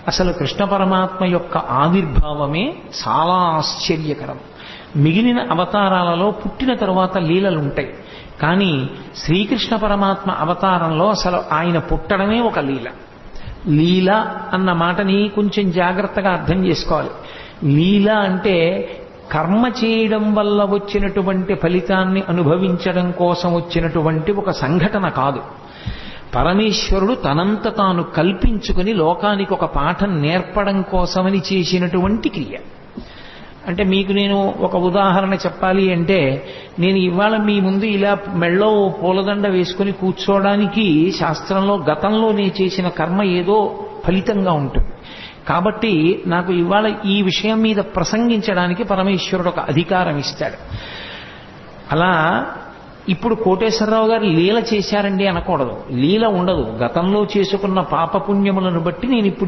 అసలు కృష్ణ పరమాత్మ యొక్క ఆవిర్భావమే చాలా ఆశ్చర్యకరం. మిగిలిన అవతారాలలో పుట్టిన తరువాత లీలలు ఉంటాయి, కానీ శ్రీకృష్ణ పరమాత్మ అవతారంలో అసలు ఆయన పుట్టడమే ఒక లీల. లీల అన్న మాటని కొంచెం జాగ్రత్తగా అర్థం చేసుకోవాలి. లీల అంటే కర్మ చేయడం వల్ల వచ్చినటువంటి ఫలితాన్ని అనుభవించడం కోసం వచ్చినటువంటి ఒక సంఘటన కాదు. పరమేశ్వరుడు తనంత తాను కల్పించుకుని లోకానికి ఒక పాఠం నేర్పడం కోసమని చేసినటువంటి క్రియ. అంటే మీకు నేను ఒక ఉదాహరణ చెప్పాలి అంటే, నేను ఇవాళ మీ ముందు ఇలా మెళ్ళో పూలదండ వేసుకుని కూర్చోవడానికి శాస్త్రంలో గతంలో నేను చేసిన కర్మ ఏదో ఫలితంగా ఉంటుంది. కాబట్టి నాకు ఇవాళ ఈ విషయం మీద ప్రసంగించడానికి పరమేశ్వరుడు ఒక అధికారం ఇస్తాడు. అలా ఇప్పుడు కోటేశ్వరరావు గారు లీల చేశారండి అనకూడదు. లీల ఉండదు. గతంలో చేసుకున్న పాపపుణ్యములను బట్టి నేను ఇప్పుడు